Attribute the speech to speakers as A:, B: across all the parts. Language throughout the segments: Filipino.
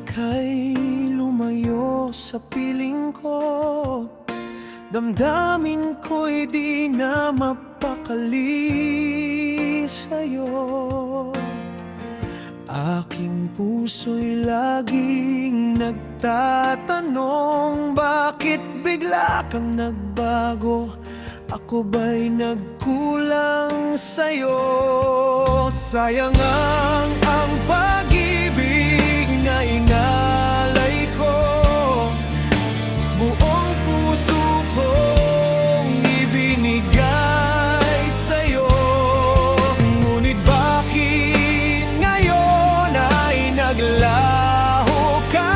A: ika'y lumayo sa piling ko, damdamin ko'y di na mapakali sa'yo. Aking puso'y laging nagtatanong, bakit bigla kang nagbago? Ako ba'y nagkulang sa'yo? Sayang ang pag-ibig na inalay ko, buong puso kong ibinigay sa'yo. Ngunit bakit ngayon ay naglaho ka?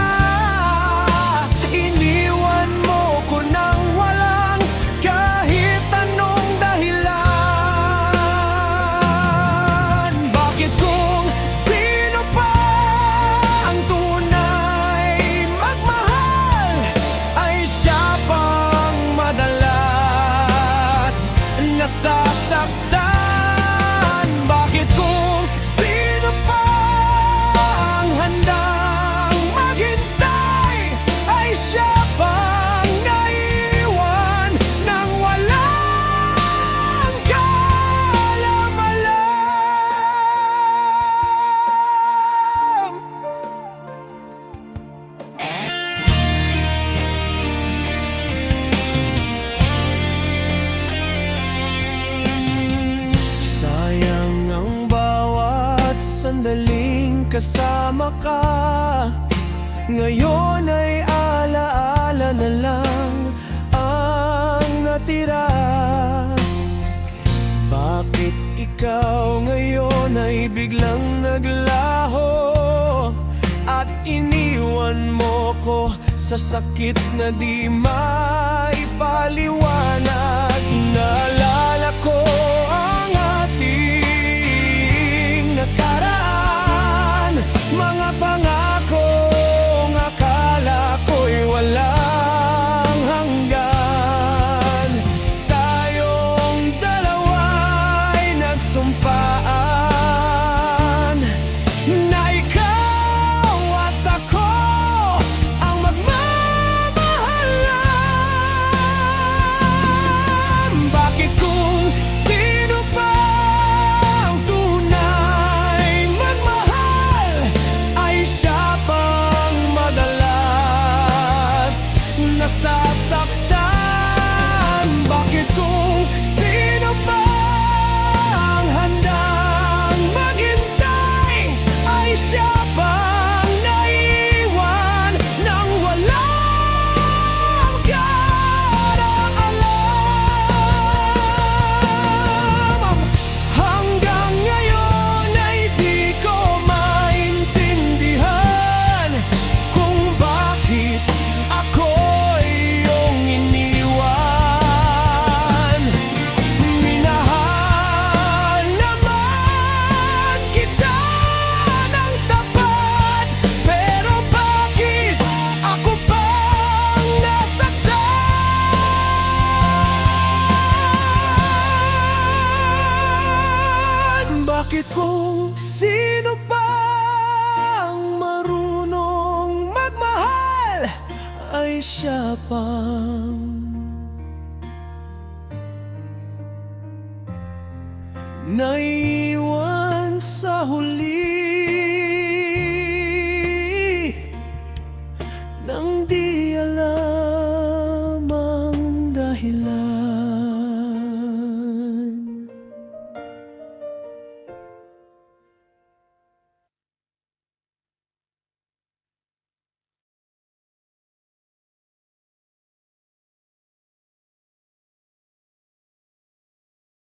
A: Iniwan mo ko nang walang kahit anong dahilan. Bakit kung sino pa ang tunay magmahal ay siya pang madalas nasasaktan? Bakit kung sino pa ang handang maghintay ay siya pang naiwan nang walang kaalam-alam? Sayang ang bawat sandaling kasama ka, ngayon ay alaala na lang ang natira. Bakit ikaw ngayon ay biglang naglaho at iniwan mo ko sa sakit na di maipaliwanag? Naalala ko ang ating nakaraan, mga pangakong akala ko'y walang hanggan. Tayong dalawa'y nagsumpaan na ikaw at ako ang magmamahalan. Bakit kung sino pa ang tunay magmahal ay siya pang madalas nasasaktan? Bakit kung sino pa ang handang maghintay ay siya pang naiwan nang walang kaalam-alam? Hanggang ngayon ay di ko maintindihan kung bakit ako'y iyong iniwan. Minahal naman kita ng tapat, pero bakit ako pang nasaktan? Bakit kung sino pa ang marunong magmahal ay siya pang naiwan sa huli nang di alam?